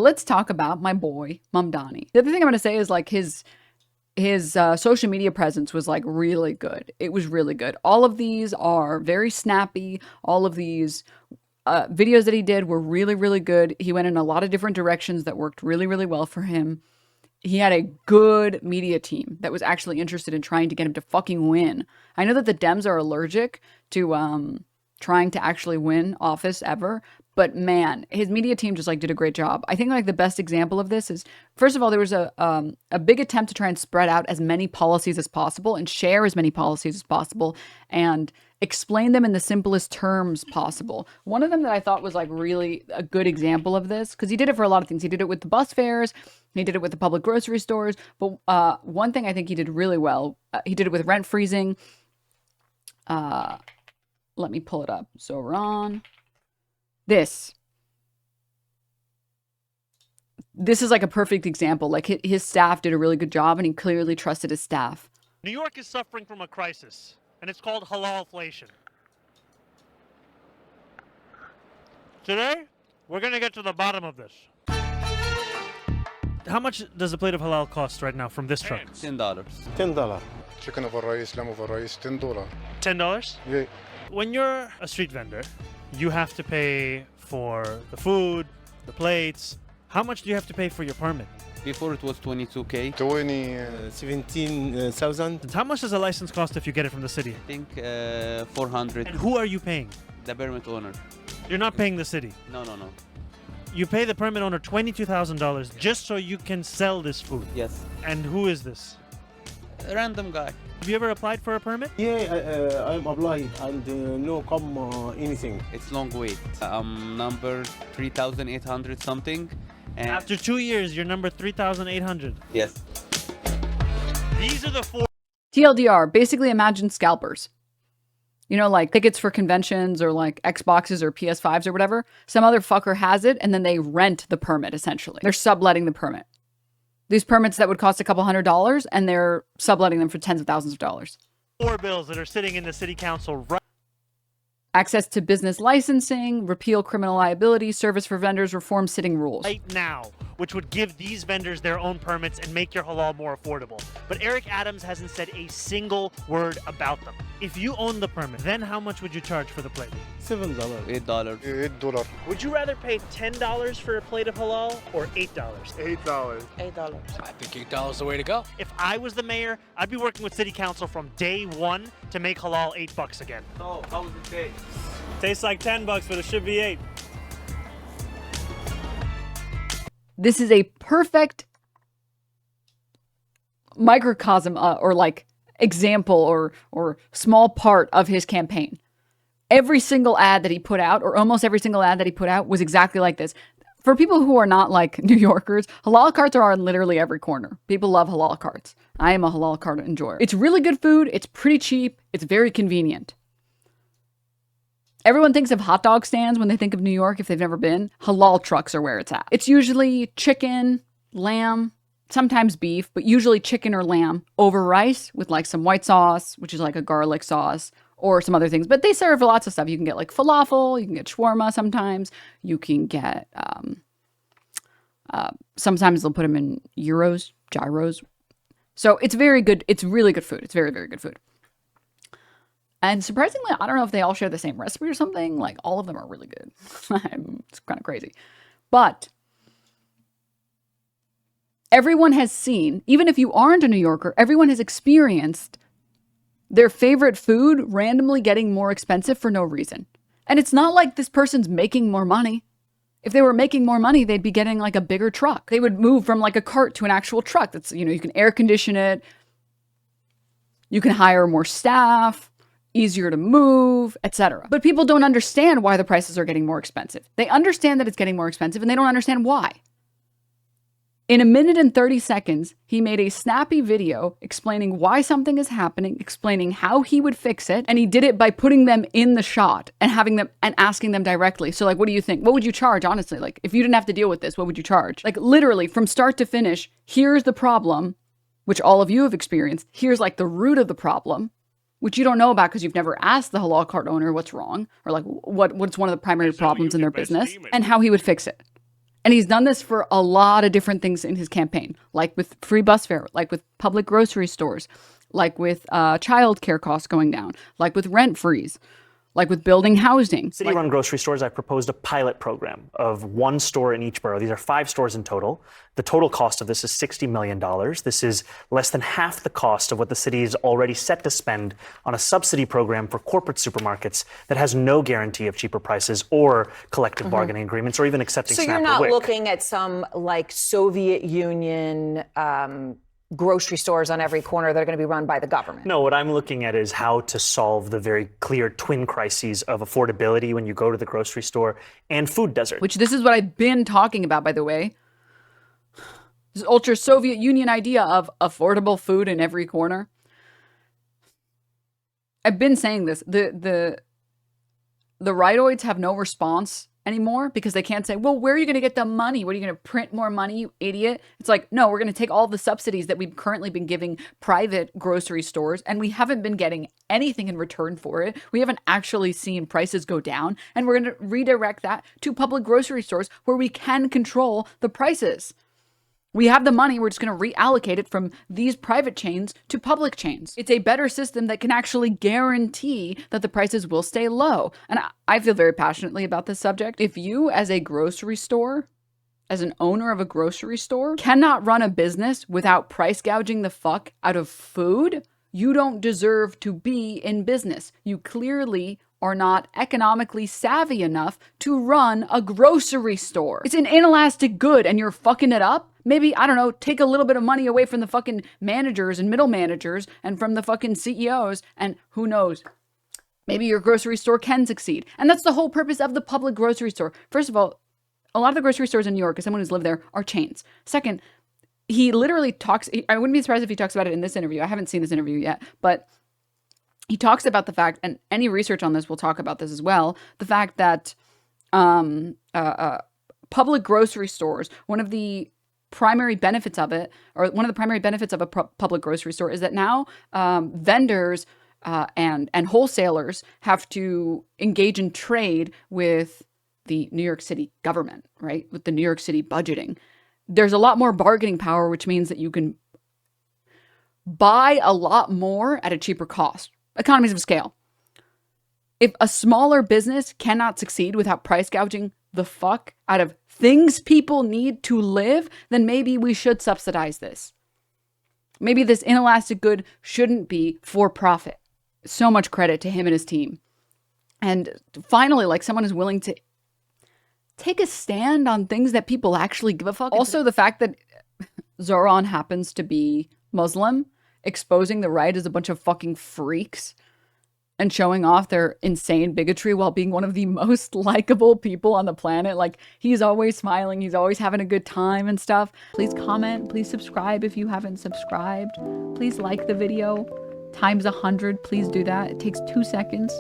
let's talk about my boy, Mamdani. The other thing I'm going to say is like his social media presence was like really good. It was really good. All of these are very snappy. All of these videos that he did were really, really good. He went in a lot of different directions that worked really, really well for him. He had a good media team that was actually interested in trying to get him to fucking win. I know that the Dems are allergic to trying to actually win office ever, but man, his media team just like did a great job. I think like the best example of this is, first of all, there was a big attempt to try and spread out as many policies as possible and share as many policies as possible and explain them in the simplest terms possible. One of them that I thought was like really a good example of this, because he did it for a lot of things. He did it with the bus fares, he did it with the public grocery stores, but one thing I think he did really well, he did it with rent freezing. Let me pull it up. Zohran. This is like a perfect example. Like his staff did a really good job and he clearly trusted his staff. New York is suffering from a crisis and it's called halalflation. Today, we're going to get to the bottom of this. How much does a plate of halal cost right now from this truck? $10. $10. Chicken over rice, lamb over rice, $10. $10? Yeah. When you're a street vendor, you have to pay for the food, the plates. How much do you have to pay for your permit? Before it was 22K. 17,000. How much does a license cost if you get it from the city? I think 400. And who are you paying? The permit owner. You're not paying the city. No. You pay the permit owner $22,000 just so you can sell this food. Yes. And who is this? A random guy. Have you ever applied for a permit? Yeah, I'm applied and no come anything. It's long wait. I'm number 3,800 something. And After 2 years, you're number 3,800. yes. These are the four. TLDR, basically imagine scalpers. You know, like tickets for conventions or like Xboxes or PS5s or whatever. Some other fucker has it and then they rent the permit essentially. They're subletting the permit. These permits that would cost a couple $100 and they're subletting them for tens of thousands of dollars. 4 bills that are sitting in the city council right Access to business licensing, repeal criminal liability, service for vendors, reform sitting rules. now, which would give these vendors their own permits and make your halal more affordable. But Eric Adams hasn't said a single word about them. If you own the permit, then how much would you charge for the plate? $7. $8. $8. Would you rather pay $10 for a plate of halal or $8? $8. I think $8 is the way to go. If I was the mayor, I'd be working with city council from day one to make halal $8 again. So, how does it taste? Tastes like $10, but it should be 8. This is a perfect microcosm or like example or small part of his campaign. Every single ad that he put out, or almost every single ad that he put out, was exactly like this. For people who are not like New Yorkers, halal carts are on literally every corner. People love halal carts. I am a halal cart enjoyer. It's really good food. It's pretty cheap. It's very convenient. Everyone thinks of hot dog stands when they think of New York if they've never been. Halal trucks are where it's at. It's usually chicken, lamb, sometimes beef, but usually chicken or lamb over rice with like some white sauce, which is like a garlic sauce, or some other things. But they serve lots of stuff. You can get like falafel, you can get shawarma sometimes, you can get, sometimes they'll put them in gyros. So it's very good. It's really good food. It's very, very good food. And surprisingly, I don't know if they all share the same recipe or something. Like, all of them are really good. It's kind of crazy. But everyone has seen, even if you aren't a New Yorker, everyone has experienced their favorite food randomly getting more expensive for no reason. And it's not like this person's making more money. If they were making more money, they'd be getting like a bigger truck. They would move from like a cart to an actual truck. That's, you know, you can air condition it. You can hire more staff. Easier to move, etc. But people don't understand why the prices are getting more expensive. They understand that it's getting more expensive and they don't understand why. In 1 minute and 30 seconds, he made a snappy video explaining why something is happening, explaining how he would fix it, and he did it by putting them in the shot and having them and asking them directly. So like, what do you think? What would you charge, honestly? Like, if you didn't have to deal with this, what would you charge? Like, literally from start to finish, here's the problem, which all of you have experienced. Here's like the root of the problem, which you don't know about because you've never asked the halal cart owner what's wrong or like what's one of the primary problems in their business and how he would fix it. And he's done this for a lot of different things in his campaign, like with free bus fare, like with public grocery stores, like with childcare costs going down, like with rent freeze, like with building housing. City-run grocery stores, I proposed a pilot program of one store in each borough. These are 5 stores in total. The total cost of this is $60 million. This is less than half the cost of what the city is already set to spend on a subsidy program for corporate supermarkets that has no guarantee of cheaper prices or collective bargaining agreements or even accepting So SNAP you're or not WIC. looking at some like Soviet Union grocery stores on every corner that are going to be run by the government. No, what I'm looking at is how to solve the very clear twin crises of affordability when you go to the grocery store and food desert. Which this is what I've been talking about, by the way. This ultra Soviet Union idea of affordable food in every corner. I've been saying this. The rightoids have no response anymore because they can't say, well, where are you going to get the money? What are you going to print more money, you idiot? It's like, no, we're going to take all the subsidies that we've currently been giving private grocery stores, and we haven't been getting anything in return for it. We haven't actually seen prices go down, and we're going to redirect that to public grocery stores where we can control the prices. We have the money, we're just going to reallocate it from these private chains to public chains. It's a better system that can actually guarantee that the prices will stay low. And I feel very passionately about this subject. If you, as a grocery store, as an owner of a grocery store, cannot run a business without price gouging the fuck out of food, you don't deserve to be in business. You clearly are not economically savvy enough to run a grocery store. It's an inelastic good and you're fucking it up. Maybe, I don't know, take a little bit of money away from the fucking managers and middle managers and from the fucking CEOs, and who knows, maybe your grocery store can succeed. And that's the whole purpose of the public grocery store. First of all, a lot of the grocery stores in New York, as someone who's lived there, are chains. Second, he literally talks, I wouldn't be surprised if he talks about it in this interview. I haven't seen this interview yet, but he talks about the fact, and any research on this will talk about this as well, the fact that public grocery stores, one of the primary benefits of it, or one of the primary benefits of a public grocery store is that now vendors and wholesalers have to engage in trade with the New York City government, right? With the New York City budgeting. There's a lot more bargaining power, which means that you can buy a lot more at a cheaper cost. Economies of scale. If a smaller business cannot succeed without price gouging the fuck out of things people need to live, then maybe we should subsidize this. Maybe this inelastic good shouldn't be for profit. So much credit to him and his team. And finally, like, someone is willing to take a stand on things that people actually give a fuck. Also, the fact that Zohran happens to be Muslim, exposing the right as a bunch of fucking freaks and showing off their insane bigotry while being one of the most likable people on the planet. Like, he's always smiling, he's always having a good time and stuff. Please comment, please subscribe if you haven't subscribed. Please like the video times 100. Please do that. It takes 2 seconds.